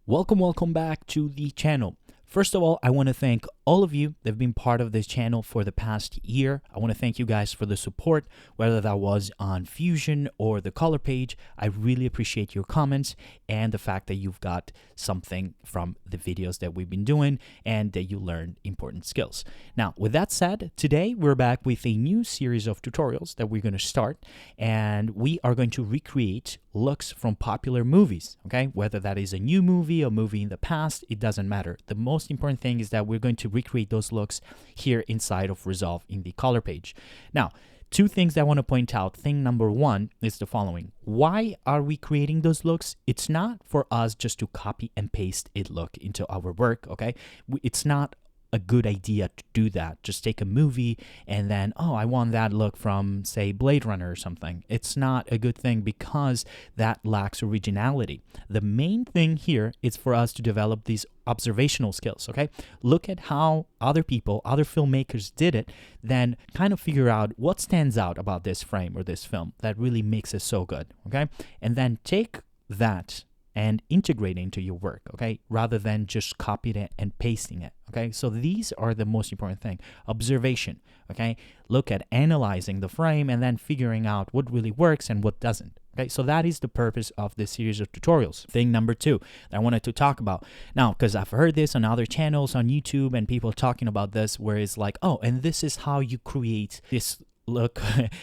Welcome back to the channel. First of all, I want to thank all of you that have been part of this channel for the past year. I want to thank you guys for the support, whether that was on Fusion or the color page. I really appreciate your comments and the fact that you've got something from the videos that we've been doing and that you learned important skills. Now, with that said, today we're back with a new series of tutorials that we're going to start, and we are going to recreate looks from popular movies, okay? Whether that is a new movie, a movie in the past, it doesn't matter. The most important thing is that we're going to recreate those looks here inside of Resolve in the color page. Now, two things that I want to point out. Thing number one is the following. Why are we creating those looks? It's not for us just to copy and paste a look into our work, okay? It's not a good idea to do that. Just take a movie and then, oh, I want that look from, say, Blade Runner or something. It's not a good thing because that lacks originality. The main thing here is for us to develop these observational skills, okay? Look at how other people, other filmmakers did it, then kind of figure out what stands out about this frame or this film that really makes it so good, okay? And then take that and integrate it into your work, okay, rather than just copying it and pasting it, okay? So these are the most important thing. Observation, okay? Look at analyzing the frame and then figuring out what really works and what doesn't, okay? So that is the purpose of this series of tutorials. Thing number two that I wanted to talk about. Now, because I've heard this on other channels on YouTube and people talking about this where it's like, oh, and this is how you create this look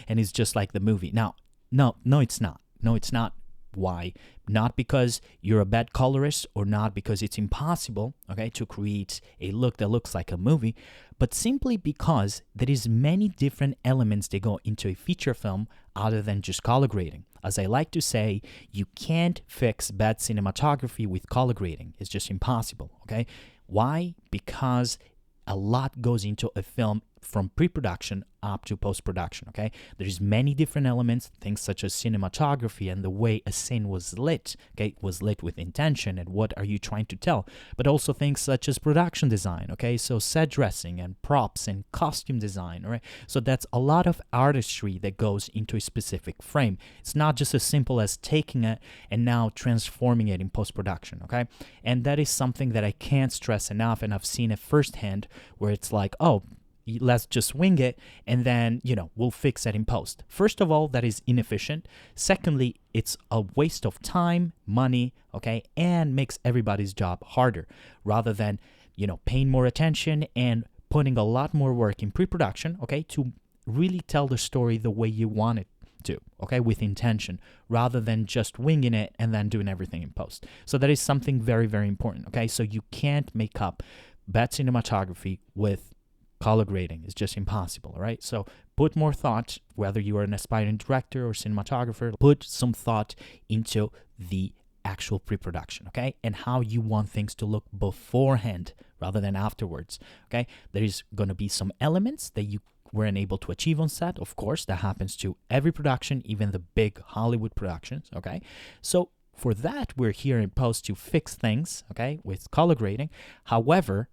and it's just like the movie. Now, no, it's not. No, it's not. Why? Not because you're a bad colorist or not because it's impossible, okay, to create a look that looks like a movie, but simply because there is many different elements that go into a feature film other than just color grading. As I like to say, you can't fix bad cinematography with color grading. It's just impossible, okay? Why? Because a lot goes into a film from pre-production up to post-production, okay? There's many different elements, things such as cinematography and the way a scene was lit, okay? Was lit with intention and what are you trying to tell? But also things such as production design, okay? So set dressing and props and costume design, all right? So that's a lot of artistry that goes into a specific frame. It's not just as simple as taking it and now transforming it in post-production, okay? And that is something that I can't stress enough, and I've seen it firsthand where it's like, oh, let's just wing it and then, we'll fix it in post. First of all, that is inefficient. Secondly, it's a waste of time, money, okay, and makes everybody's job harder rather than, paying more attention and putting a lot more work in pre-production, okay, to really tell the story the way you want it to, okay, with intention, rather than just winging it and then doing everything in post. So that is something very, very important, okay? So you can't make up bad cinematography with color grading. Is just impossible, all right? So put more thought, whether you are an aspiring director or cinematographer, put some thought into the actual pre-production, okay? And how you want things to look beforehand rather than afterwards, okay? There is going to be some elements that you weren't able to achieve on set. Of course, that happens to every production, even the big Hollywood productions, okay? So for that, we're here in post to fix things, okay, with color grading. However,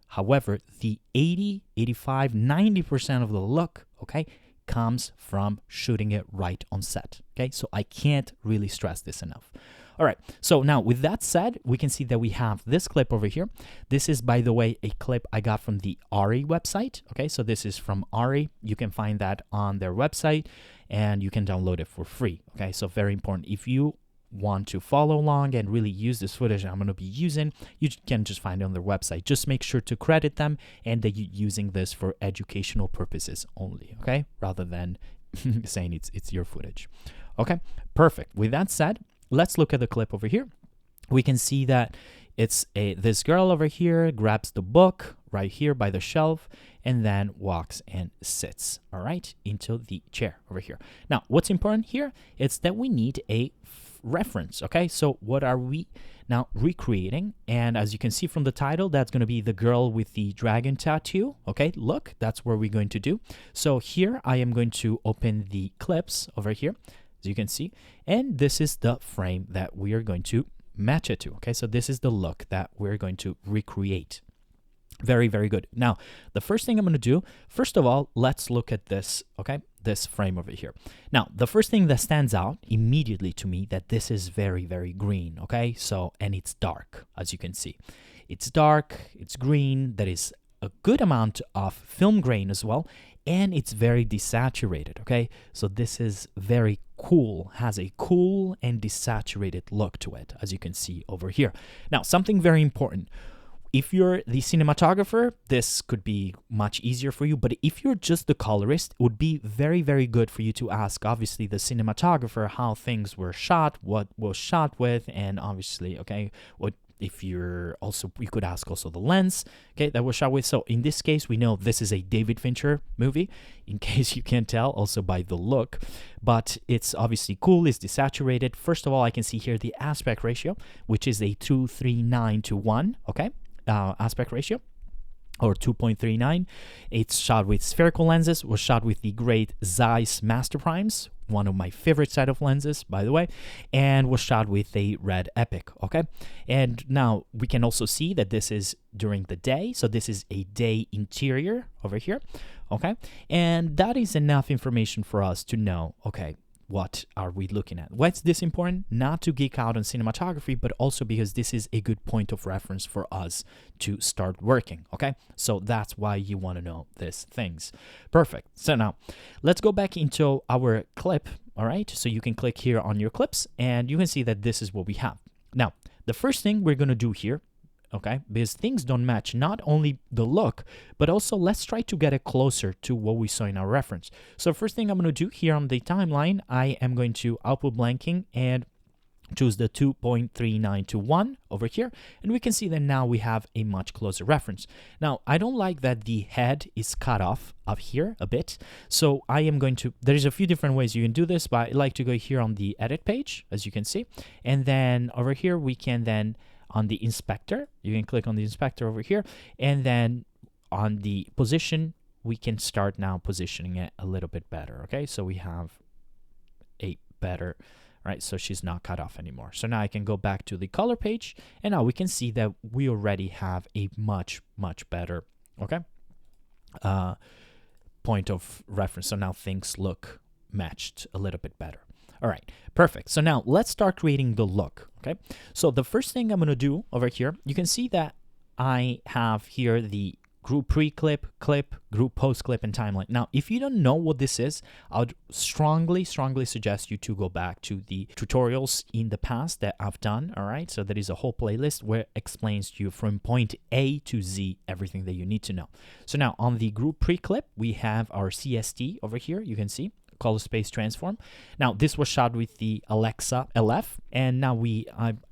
the 80, 85, 90% of the look, okay, comes from shooting it right on set, okay? So I can't really stress this enough. All right, so now with that said, we can see that we have this clip over here. This is, by the way, a clip I got from the Ari website, okay? So this is from Ari. You can find that on their website, and you can download it for free, okay? So very important. If you want to follow along and really use this footage I'm going to be using, you can just find it on their website. Just make sure to credit them and that you're using this for educational purposes only, okay? Rather than saying it's your footage. Okay, perfect. With that said, let's look at the clip over here. We can see that it's this girl over here grabs the book right here by the shelf and then walks and sits, all right, into the chair over here. Now, what's important here is that we need a reference, okay? So what are we now recreating? And as you can see from the title, that's going to be the girl with the dragon tattoo, okay? Look, that's what we're going to do. So here I am going to open the clips over here, as you can see, and this is the frame that we are going to match it to, okay? So this is the look that we're going to recreate. Very, very good. Now, the first thing I'm going to do, first of all, let's look at this, okay? This frame over here. Now, the first thing that stands out immediately to me that this is very, very green, okay? So, and it's dark, as you can see. It's dark, it's green, there is a good amount of film grain as well, and it's very desaturated, okay? So this is very cool, has a cool and desaturated look to it, as you can see over here. Now, something very important. If you're the cinematographer, this could be much easier for you, but if you're just the colorist, it would be very, very good for you to ask, obviously, the cinematographer how things were shot, what was shot with, and obviously, okay, what if you're also, you could ask also the lens, okay, that was shot with. So in this case, we know this is a David Fincher movie, in case you can't tell, also by the look, but it's obviously cool, it's desaturated. First of all, I can see here the aspect ratio, which is a 2:3:9:1, okay? Aspect ratio, or 2.39. It's shot with spherical lenses, was shot with the great Zeiss Master Primes, one of my favorite set of lenses, by the way, and was shot with a red epic, okay? And now we can also see that this is during the day, so this is a day interior over here, okay? And that is enough information for us to know, okay, what are we looking at? Why is this important? Not to geek out on cinematography, but also because this is a good point of reference for us to start working, okay? So that's why you want to know these things. Perfect. So now, let's go back into our clip, all right? So you can click here on your clips, and you can see that this is what we have. Now, the first thing we're going to do here, okay, because things don't match, not only the look, but also let's try to get it closer to what we saw in our reference. So first thing I'm going to do here on the timeline, I am going to output blanking and choose the 2.39:1 over here, and we can see that now we have a much closer reference. Now, I don't like that the head is cut off up here a bit, so I am going to, there's a few different ways you can do this, but I like to go here on the edit page, as you can see, and then over here we can then on the inspector, you can click on the inspector over here, and then on the position, we can start now positioning it a little bit better, okay? So we have a better, right? So she's not cut off anymore. So now I can go back to the color page, and now we can see that we already have a much, much better, okay, point of reference. So now things look matched a little bit better. All right, perfect. So now let's start creating the look, okay? So the first thing I'm going to do over here, you can see that I have here the group pre-clip, clip, group post-clip, and timeline. Now, if you don't know what this is, I would strongly suggest you to go back to the tutorials in the past that I've done, all right? So there is a whole playlist where it explains to you from point A to Z everything that you need to know. So now on the group pre-clip, we have our CST over here, you can see. Color space transform. Now this was shot with the Alexa LF, and now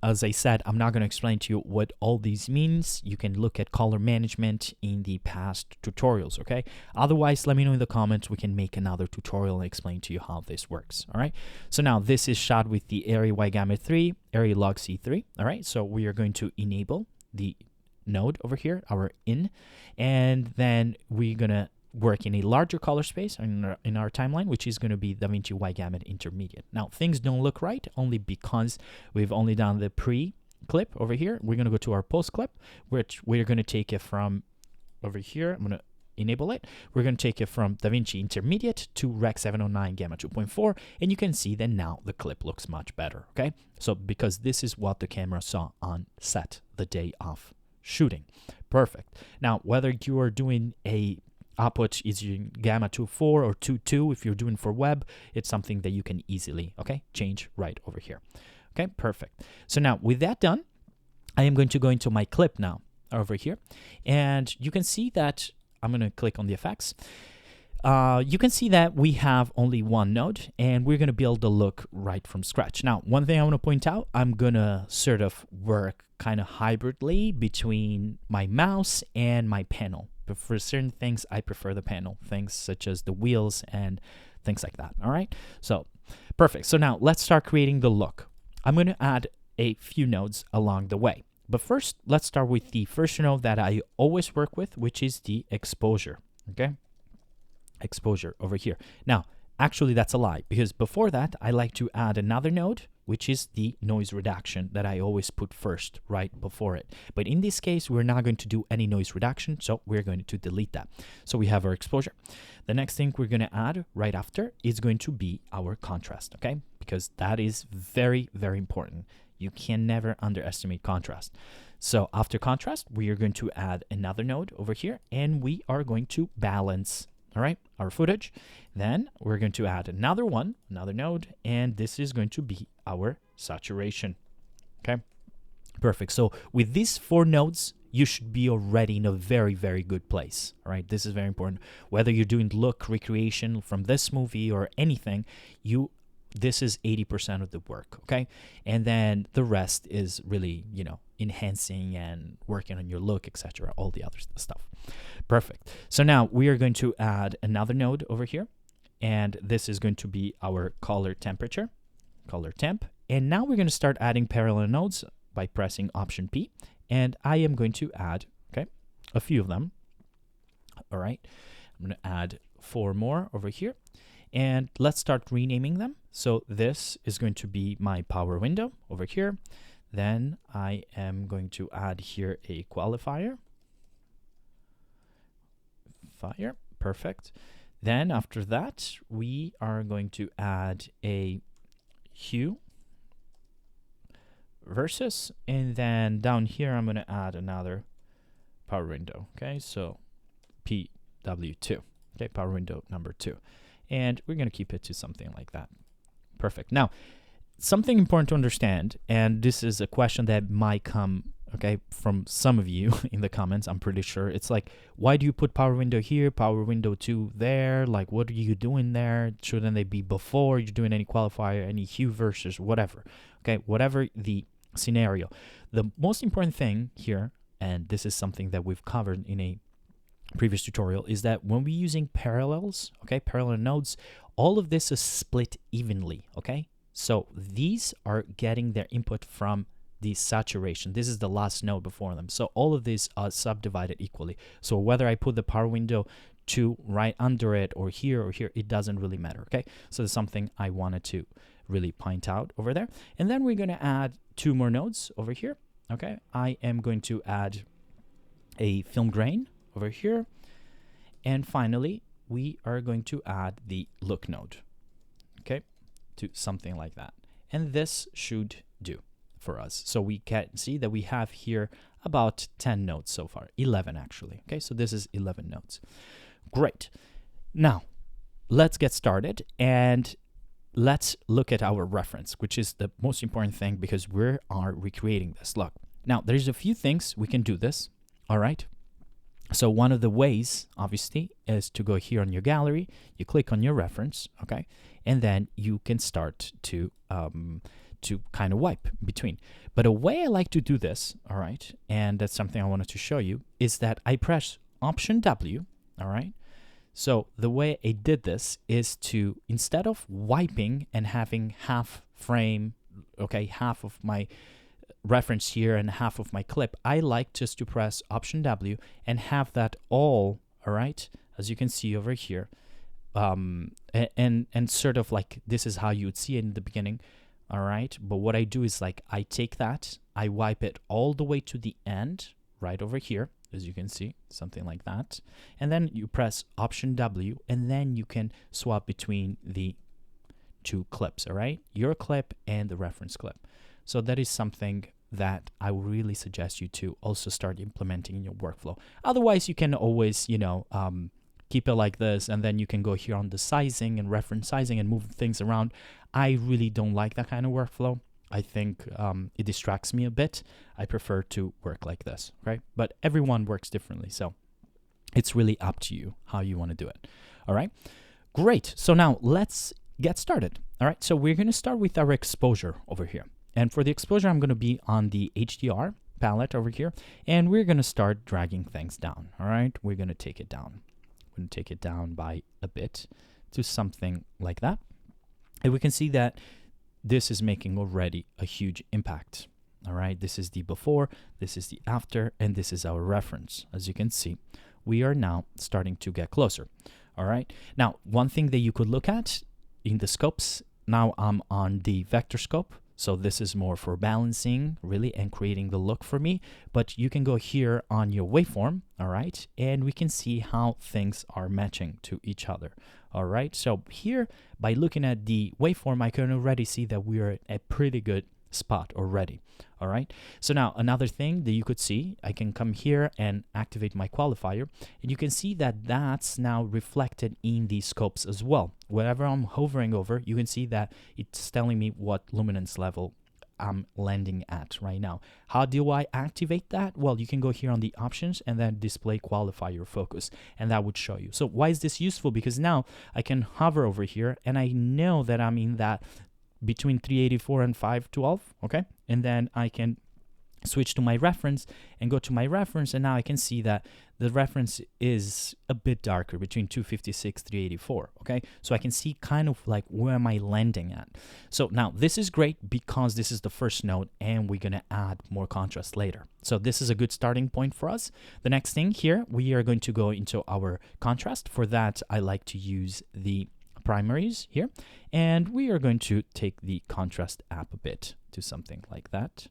as I said, I'm not going to explain to you what all these means. You can look at color management in the past tutorials, okay? Otherwise, let me know in the comments. We can make another tutorial and explain to you how this works, all right? So now this is shot with the Arri Y-Gamut 3, Arri Log C3, all right? So we are going to enable the node over here, our in, and then we're going to work in a larger color space in our timeline, which is going to be DaVinci Y-Gamut Intermediate. Now, things don't look right only because we've only done the pre-clip over here. We're going to go to our post-clip, which we're going to take it from over here. I'm going to enable it. We're going to take it from DaVinci Intermediate to Rec 709 Gamma 2.4, and you can see that now the clip looks much better, okay? So because this is what the camera saw on set the day of shooting. Perfect. Now, whether you are doing a output is in Gamma 2.4 or 2.2. If you're doing for web, it's something that you can easily, okay, change right over here. Okay, perfect. So now with that done, I am going to go into my clip now over here, and you can see that I'm going to click on the effects. You can see that we have only one node, and we're going to build the look right from scratch. Now, one thing I want to point out, I'm going to sort of work kind of hybridly between my mouse and my panel. But for certain things, I prefer the panel, things such as the wheels and things like that, all right? So, perfect. So now let's start creating the look. I'm going to add a few nodes along the way. But first, let's start with the first node that I always work with, which is the exposure, okay? Exposure over here. Now, actually, that's a lie, because before that, I like to add another node which is the noise reduction that I always put first right before it. But in this case, we're not going to do any noise reduction, so we're going to delete that. So we have our exposure. The next thing we're going to add right after is going to be our contrast, okay? Because that is very, very important. You can never underestimate contrast. So after contrast, we are going to add another node over here, and we are going to balance, all right, our footage. Then we're going to add another node, and this is going to be our saturation, okay? Perfect. So with these 4 nodes, you should be already in a very, very good place, all right? This is very important. Whether you're doing look recreation from this movie or anything, this is 80% of the work, okay? And then the rest is really, enhancing and working on your look, etc., all the other stuff. Perfect. So now we are going to add another node over here, and this is going to be our color temperature, color temp. And now we're going to start adding parallel nodes by pressing Option P, and I am going to add, okay, a few of them. All right, I'm going to add 4 more over here. And let's start renaming them. So this is going to be my power window over here. Then I am going to add here a qualifier. Fire, perfect. Then after that, we are going to add a hue versus, and then down here, I'm going to add another power window. Okay, so PW2, okay, power window number 2. And we're going to keep it to something like that. Perfect. Now, something important to understand, and this is a question that might come, okay, from some of you in the comments, I'm pretty sure. It's like, why do you put power window here, power window 2 there? Like, what are you doing there? Shouldn't they be before you're doing any qualifier, any hue versus whatever? Okay, whatever the scenario. The most important thing here, and this is something that we've covered in a previous tutorial, is that when we're using parallels, okay, parallel nodes, all of this is split evenly, okay? So these are getting their input from the saturation. This is the last node before them. So all of these are subdivided equally. So whether I put the power window 2 right under it or here, it doesn't really matter, okay? So that's something I wanted to really point out over there. And then we're going to add 2 more nodes over here, okay? I am going to add a film grain over here. And finally, we are going to add the look node, okay, to something like that. And this should do for us. So we can see that we have here about 10 nodes so far, 11 actually. Okay, so this is 11 nodes. Great. Now, let's get started and let's look at our reference, which is the most important thing because we are recreating this. Look, now there's a few things we can do this, all right? So one of the ways, obviously, is to go here on your gallery, you click on your reference, okay? And then you can start to kind of wipe between. But a way I like to do this, all right, and that's something I wanted to show you, is that I press Option W, all right? So the way I did this is to, instead of wiping and having half frame, okay, half of my reference here and half of my clip, I like just to press Option W and have that all right, as you can see over here, and sort of like this is how you would see it in the beginning, all right? But what I do is like I take that, I wipe it all the way to the end, right over here, as you can see, something like that, and then you press Option W, and then you can swap between the 2 clips, all right? Your clip and the reference clip. So that is something that I would really suggest you to also start implementing in your workflow. Otherwise, you can always, keep it like this, and then you can go here on the sizing and reference sizing and move things around. I really don't like that kind of workflow. I think it distracts me a bit. I prefer to work like this, right? But everyone works differently, so it's really up to you how you want to do it. All right, great. So now let's get started. All right, so we're going to start with our exposure over here. And for the exposure, I'm going to be on the HDR palette over here, and we're going to start dragging things down, all right? We're going to take it down. We're going to take it down by a bit to something like that. And we can see that this is making already a huge impact, all right? This is the before, this is the after, and this is our reference. As you can see, we are now starting to get closer, all right? Now, one thing that you could look at in the scopes, now I'm on the vector scope, So this is more for balancing, really, and creating the look for me. But you can go here on your waveform, all right? And we can see how things are matching to each other, all right? So here, by looking at the waveform, I can already see that we are at a pretty good spot already, all right? So now another thing that you could see, I can come here and activate my qualifier, and you can see that that's now reflected in the scopes as well. Wherever I'm hovering over, you can see that it's telling me what luminance level I'm landing at right now. How do I activate that? Well, you can go here on the options and then display qualifier focus, and that would show you. So why is this useful? Because now I can hover over here and I know that I'm in that between 384 and 512, okay? And then I can switch to my reference and go to my reference, and now I can see that the reference is a bit darker, between 256, 384, okay? So I can see kind of like where am I landing at. So now this is great because this is the first node and we're gonna add more contrast later. So this is a good starting point for us. The next thing here, we are going to go into our contrast. For that, I like to use the primaries here, and we are going to take the contrast up a bit to something like that,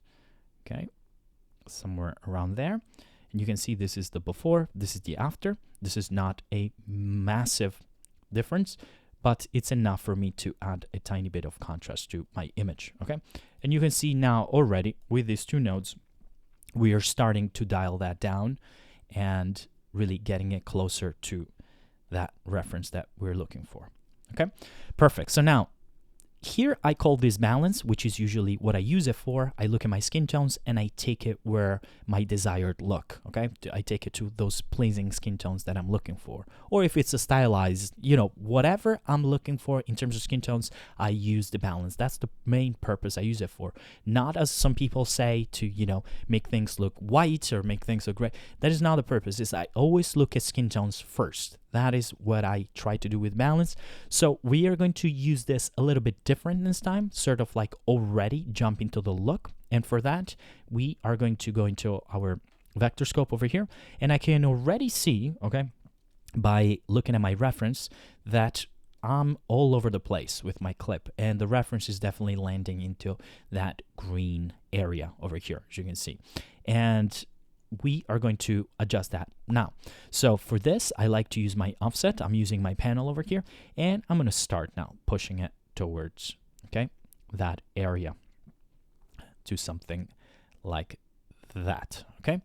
okay, somewhere around there. And you can see this is the before, this is the after. This is not a massive difference, but it's enough for me to add a tiny bit of contrast to my image, okay? And you can see now already with these two nodes, we are starting to dial that down and really getting it closer to that reference that we're looking for. Okay, perfect. So now here I call this balance, which is usually what I use it for. I look at my skin tones and I take it where my desired look, okay? I take it to those pleasing skin tones that I'm looking for. Or if it's a stylized, you know, whatever I'm looking for in terms of skin tones, I use the balance. That's the main purpose I use it for. Not as some people say to, you know, make things look white or make things look gray. That is not the purpose. Is I always look at skin tones first. That is what I try to do with balance. So we are going to use this a little bit different this time, sort of like already jump into the look. And for that, we are going to go into our vector scope over here. And I can already see, okay, by looking at my reference, that I'm all over the place with my clip. And the reference is definitely landing into that green area over here, as you can see. And we are going to adjust that now. So for this, I like to use my offset. I'm using my panel over here, and I'm going to start now pushing it towards, okay, that area to something like that, okay?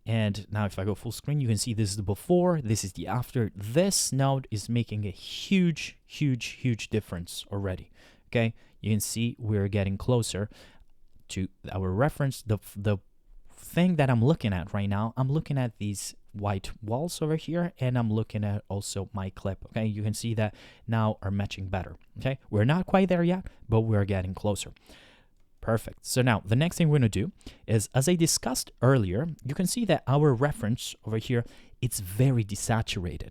And now if I go full screen, you can see this is the before, this is the after. This node is making a huge, huge, huge difference already, okay? You can see we're getting closer to our reference. The thing that I'm looking at right now, I'm looking at these white walls over here, and I'm looking at also my clip, okay? You can see that now are matching better, okay? We're not quite there yet, but we're getting closer. Perfect. So now the next thing we're going to do is, as I discussed earlier, you can see that our reference over here, it's very desaturated.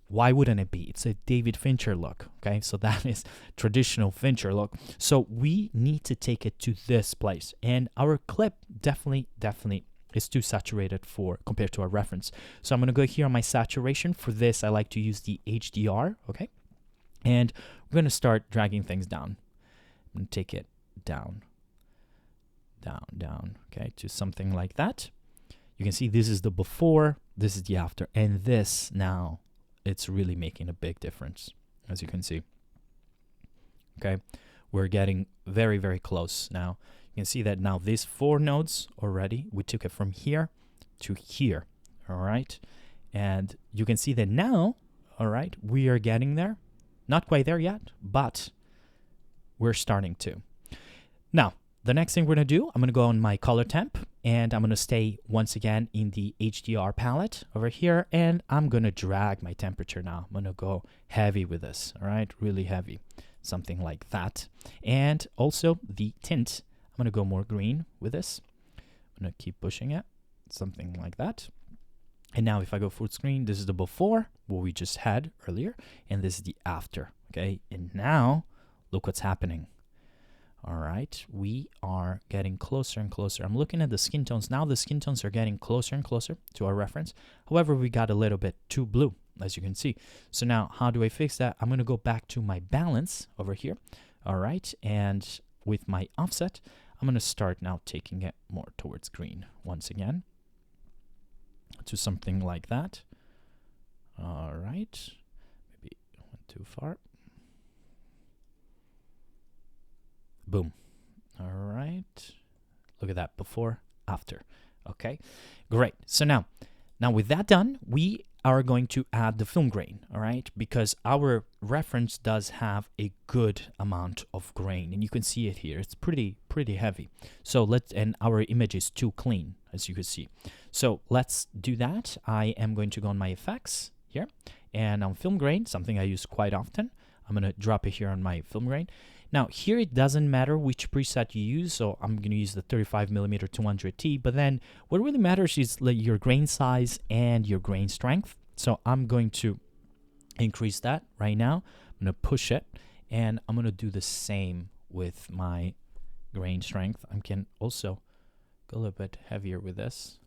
Why wouldn't it be? It's a David Fincher look, okay? So that is traditional Fincher look. So we need to take it to this place. And our clip definitely is too saturated for compared to our reference. So I'm going to go here on my saturation. For this, I like to use the HDR, okay? And we're going to start dragging things down. I'm going to take it down, okay, to something like that. You can see this is the before, this is the after, and this now, it's really making a big difference, as you can see. Okay, we're getting very, very close now. You can see that now these 4 nodes already, we took it from here to here, all right? And you can see that now, all right, we are getting there. Not quite there yet, but we're starting to. Now, the next thing we're going to do, I'm going to go on my color temp, and I'm going to stay once again in the HDR palette over here, and I'm going to drag my temperature now. I'm going to go heavy with this, all right? Really heavy, something like that. And also the tint, I'm going to go more green with this. I'm going to keep pushing it, something like that. And now if I go full screen, this is the before, what we just had earlier, and this is the after, okay? And now, look what's happening. All right, we are getting closer and closer. I'm looking at the skin tones. Now the skin tones are getting closer and closer to our reference. However, we got a little bit too blue, as you can see. So now how do I fix that? I'm going to go back to my balance over here. All right, and with my offset, I'm going to start now taking it more towards green once again to something like that. All right, maybe went too far. Boom. All right, look at that, before, after. Okay, great. So now with that done, we are going to add the film grain, all right? Because our reference does have a good amount of grain, and you can see it here. It's pretty heavy. So and our image is too clean, as you can see. So let's do that. I am going to go on my effects here, and on film grain, something I use quite often. I'm going to drop it here on my film grain. Now, here it doesn't matter which preset you use, so I'm going to use the 35mm 200T, but then what really matters is your grain size and your grain strength. So I'm going to increase that right now. I'm going to push it, and I'm going to do the same with my grain strength. I can also go a little bit heavier with this.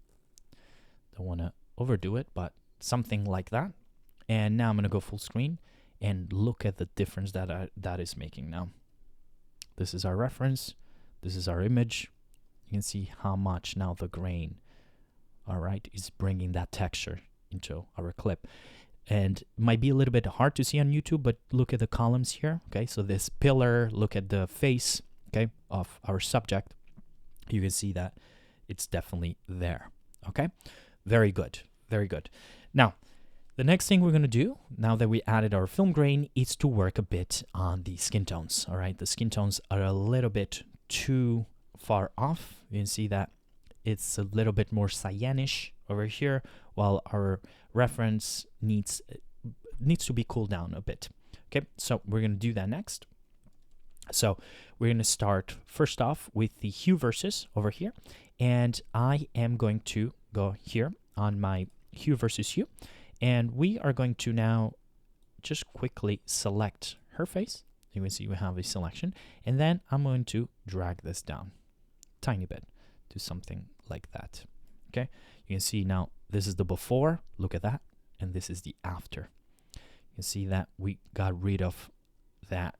Don't want to overdo it, but something like that. And now I'm going to go full screen, and look at the difference that is making now. This is our reference. This is our image. You can see how much now the grain, all right, is bringing that texture into our clip. And it might be a little bit hard to see on YouTube, but look at the columns here. Okay, so this pillar, look at the face, okay, of our subject. You can see that it's definitely there. Okay, very good, very good. Now, the next thing we're going to do, now that we added our film grain, is to work a bit on the skin tones, all right? The skin tones are a little bit too far off. You can see that it's a little bit more cyanish over here, while our reference needs to be cooled down a bit. Okay, so we're going to do that next. So we're going to start first off with the hue versus over here, and I am going to go here on my hue versus hue. And we are going to now just quickly select her face. You can see we have a selection. And then I'm going to drag this down a tiny bit to something like that. Okay, you can see now this is the before. Look at that. And this is the after. You can see that we got rid of that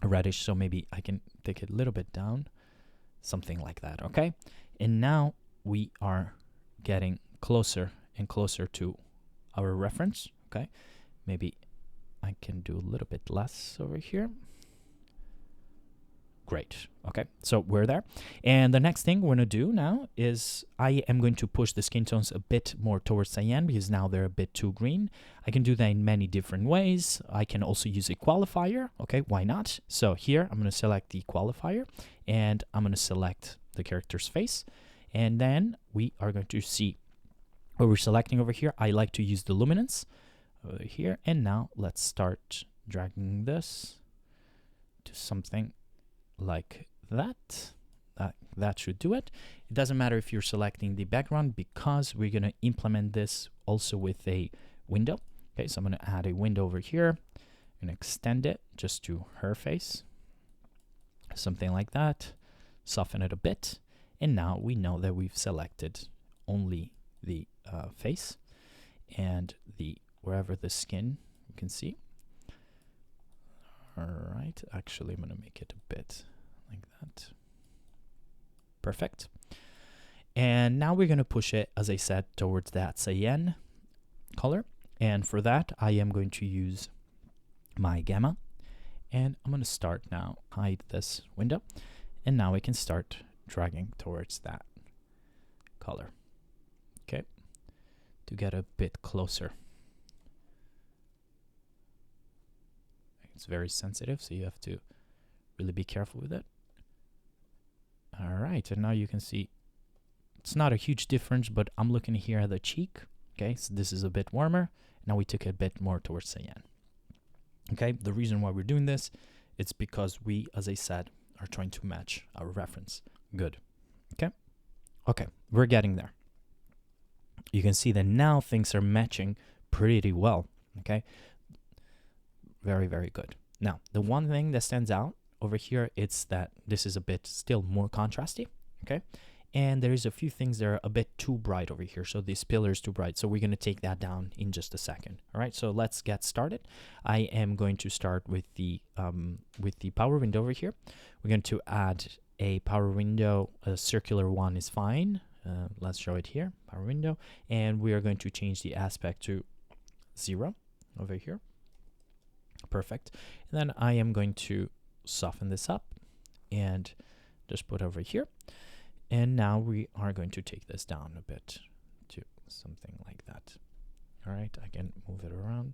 reddish. So maybe I can take it a little bit down. Something like that. Okay. And now we are getting closer and closer to our reference. Okay, maybe I can do a little bit less over here. Great. Okay, so we're there. And the next thing we're going to do now is I am going to push the skin tones a bit more towards cyan, because now they're a bit too green. I can do that in many different ways. I can also use a qualifier. Okay, why not? So here I'm going to select the qualifier, and I'm going to select the character's face, and then we are going to see what we're selecting over here. I like to use the luminance over here, and now let's start dragging this to something like that. That should do it. It doesn't matter if you're selecting the background, because we're going to implement this also with a window. Okay, so I'm going to add a window over here and extend it just to her face, something like that. Soften it a bit, and now we know that we've selected only the face and the wherever the skin you can see. All right, actually I'm going to make it a bit like that. Perfect. And now we're going to push it, as I said, towards that cyan color, and for that I am going to use my gamma, and I'm going to start now, hide this window, and now I can start dragging towards that color. Okay, to get a bit closer. It's very sensitive, so you have to really be careful with it. All right, and now you can see it's not a huge difference, but I'm looking here at the cheek. Okay, so this is a bit warmer. Now we took a bit more towards cyan. Okay, the reason why we're doing this, it's because we, as I said, are trying to match our reference. Good. Okay, okay, we're getting there. You can see that now things are matching pretty well. Okay, very, very good. Now, the one thing that stands out over here, it's that this is a bit still more contrasty. Okay, And there is a few things that are a bit too bright over here. So this pillar is too bright. So we're going to take that down in just a second. All right, so let's get started. I am going to start with the power window over here. We're going to add a power window. A circular one is fine. Let's show it here, power window. And we are going to change the aspect to 0 over here. Perfect. And then I am going to soften this up and just put over here. And now we are going to take this down a bit to something like that. All right, I can move it around.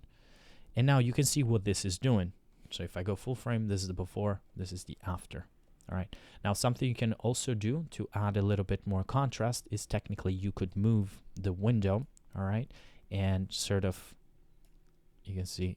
And now you can see what this is doing. So if I go full frame, this is the before, this is the after. All right, now something you can also do to add a little bit more contrast is technically you could move the window, all right, and sort of, you can see,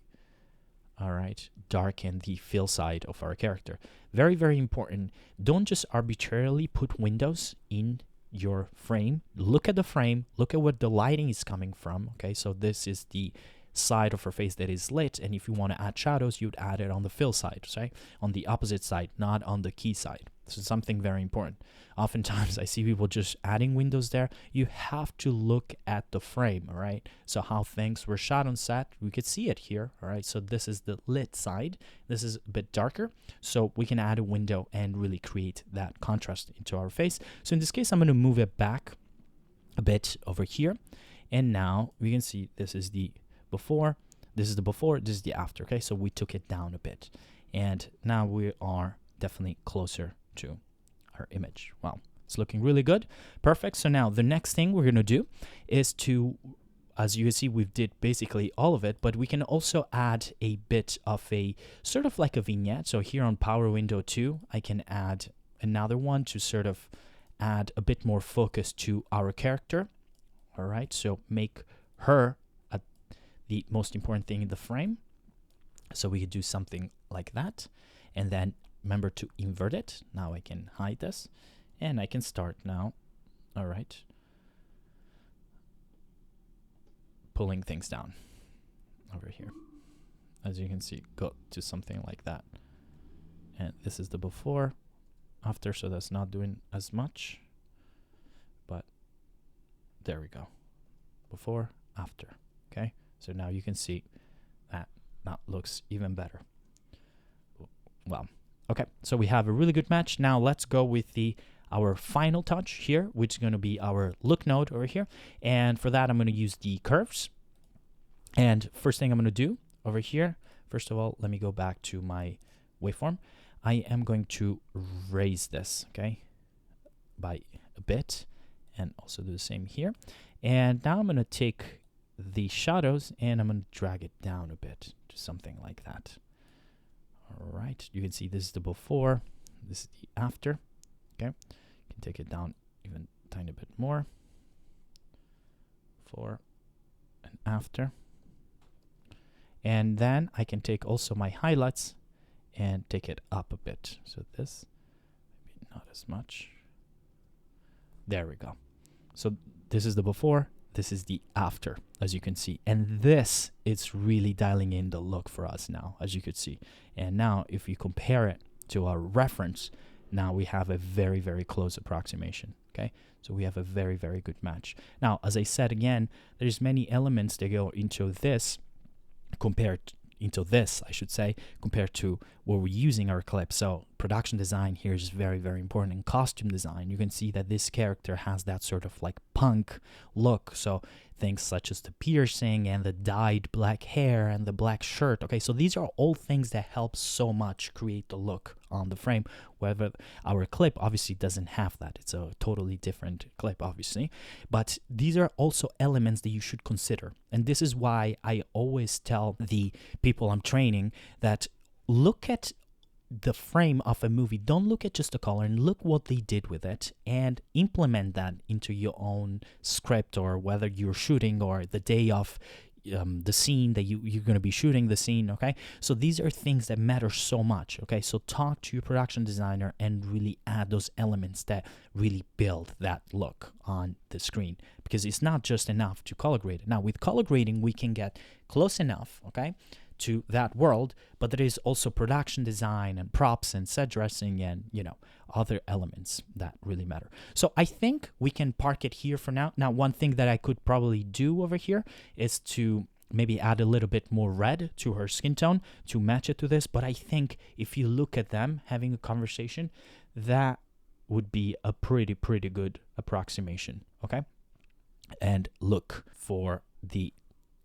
all right, darken the fill side of our character. Very, very important. Don't just arbitrarily put windows in your frame. Look at the frame. Look at what the lighting is coming from. Okay, so this is the side of her face that is lit, and if you want to add shadows, you'd add it on the fill side, right? On the opposite side, not on the key side. This is something very important. Oftentimes, I see people just adding windows there. You have to look at the frame, all right? So how things were shot on set, we could see it here, all right? So this is the lit side. This is a bit darker, so we can add a window and really create that contrast into our face. So in this case, I'm going to move it back a bit over here, and now we can see this is the before, this is the before, this is the after. Okay, so we took it down a bit, and now we are definitely closer to our image. Wow, it's looking really good. Perfect. So now the next thing we're going to do is to, as you can see, we did basically all of it, but we can also add a bit of a sort of like a vignette. So here on power window 2, I can add another one to sort of add a bit more focus to our character. All right, so make her the most important thing in the frame. So we could do something like that, and then remember to invert it. Now I can hide this, and I can start now. All right, pulling things down over here. As you can see, go to something like that. And this is the before, after, so that's not doing as much, but there we go. Before, after. Okay, so now you can see that that looks even better. Well, okay, so we have a really good match. Now let's go with our final touch here, which is going to be our look node over here. And for that, I'm going to use the curves. And first thing I'm going to do over here, first of all, let me go back to my waveform. I am going to raise this, okay, by a bit, and also do the same here. And now I'm going to take the shadows and I'm going to drag it down a bit to something like that. All right, you can see this is the before, this is the after. Okay, you can take it down even a tiny bit more. Before and after. And then I can take also my highlights and take it up a bit. So this, maybe not as much. There we go. So this is the before, this is the after, as you can see. And this is really dialing in the look for us now, as you could see. And now if we compare it to our reference, now we have a very, very close approximation. Okay, so we have a very, very good match. Now, as I said again, there's many elements that go into this I should say, compared to what we're using our clip. So production design here is very, very important. In costume design, you can see that this character has that sort of like punk look. So things such as the piercing and the dyed black hair and the black shirt. Okay, so these are all things that help so much create the look on the frame. Whether our clip obviously doesn't have that. It's a totally different clip, obviously. But these are also elements that you should consider. And this is why I always tell the people I'm training that look at the frame of a movie. Don't look at just the color, and look what they did with it and implement that into your own script, or whether you're shooting or the day of the scene that you're going to be shooting the scene. Okay, so these are things that matter so much. Okay, so talk to your production designer and really add those elements that really build that look on the screen, because it's not just enough to color grade it. Now with color grading we can get close enough, okay, to that world, but there is also production design and props and set dressing and, other elements that really matter. So I think we can park it here for now. Now, one thing that I could probably do over here is to maybe add a little bit more red to her skin tone to match it to this. But I think if you look at them having a conversation, that would be a pretty good approximation, okay? And look for the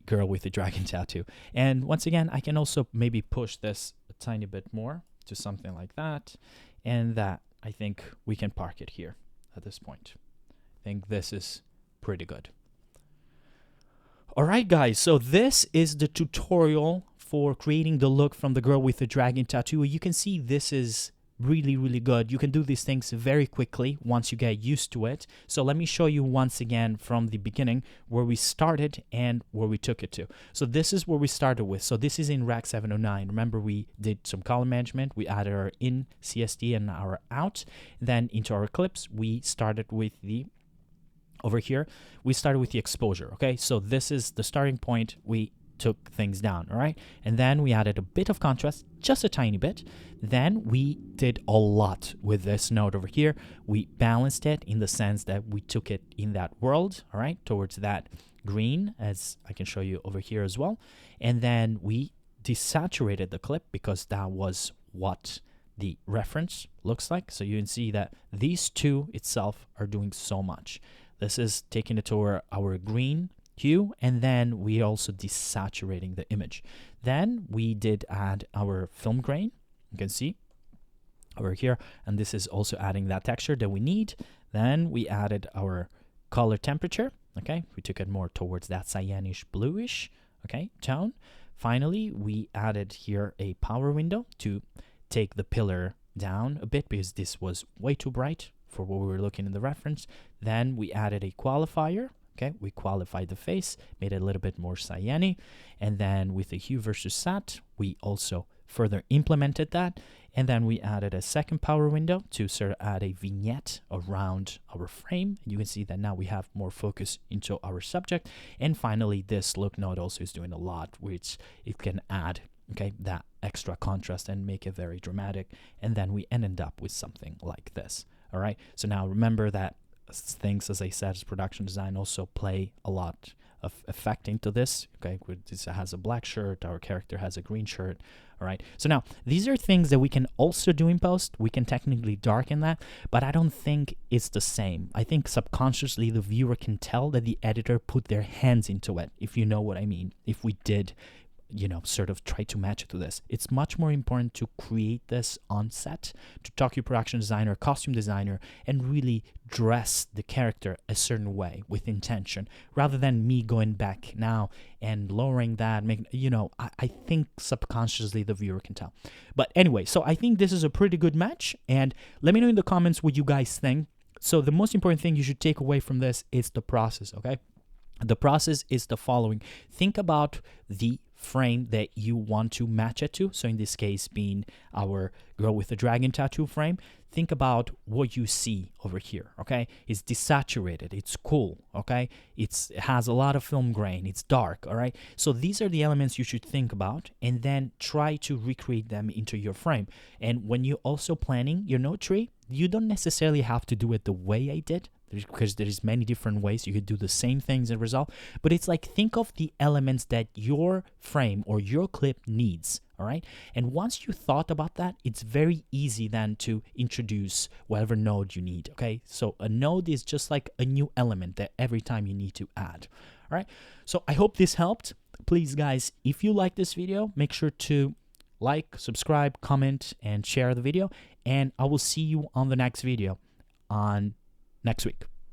girl with the dragon tattoo. And once again, I can also maybe push this a tiny bit more to something like that. And that, I think we can park it here at this point. I think this is pretty good. All right, guys, so this is the tutorial for creating the look from the girl with the dragon tattoo. You can see this is really good. You can do these things very quickly once you get used to it. So let me show you once again from the beginning where we started and where we took it to. So this is where we started with. So this is in Rec 709. Remember, we did some color management. We added our in CSD and our out. Then into our clips, we started with the over here, we started with the exposure, okay? So this is the starting point. We took things down, all right? And then we added a bit of contrast, just a tiny bit. Then we did a lot with this node over here. We balanced it in the sense that we took it in that world, all right, towards that green, as I can show you over here as well. And then we desaturated the clip because that was what the reference looks like. So you can see that these two itself are doing so much. This is taking it to our green hue, and then we also desaturating the image. Then we did add our film grain, you can see over here, and this is also adding that texture that we need. Then we added our color temperature, okay? We took it more towards that cyanish bluish, okay, tone. Finally, we added here a power window to take the pillar down a bit because this was way too bright for what we were looking in the reference. Then we added a qualifier. Okay, we qualified the face, made it a little bit more cyany, and then with the hue versus sat, we also further implemented that, and then we added a second power window to sort of add a vignette around our frame. You can see that now we have more focus into our subject, and finally this look node also is doing a lot, which it can add, okay, that extra contrast and make it very dramatic, and then we ended up with something like this. All right, so now remember that things, as I said, as production design also play a lot of effect into this. Okay, this has a black shirt, our character has a green shirt. All right, so now these are things that we can also do in post. We can technically darken that, but I don't think it's the same. I think subconsciously the viewer can tell that the editor put their hands into it, if you know what I mean. If we did, sort of try to match it to this. It's much more important to create this on set, to talk to your production designer, costume designer, and really dress the character a certain way with intention, rather than me going back now and lowering that, I think subconsciously the viewer can tell. But anyway, so I think this is a pretty good match, and let me know in the comments what you guys think. So the most important thing you should take away from this is the process, okay? The process is the following. Think about the frame that you want to match it to. So in this case being our girl with the dragon tattoo frame, think about what you see over here, okay? It's desaturated, it's cool, okay? It has a lot of film grain, it's dark, all right? So these are the elements you should think about, and then try to recreate them into your frame. And when you're also planning your node tree, you don't necessarily have to do it the way I did, because there's many different ways you could do the same things in Resolve, but it's like, think of the elements that your frame or your clip needs, all right? And once you thought about that, it's very easy then to introduce whatever node you need, okay? So a node is just like a new element that every time you need to add, all right? So I hope this helped. Please, guys, if you like this video, make sure to like, subscribe, comment, and share the video, and I will see you on the next video on next week.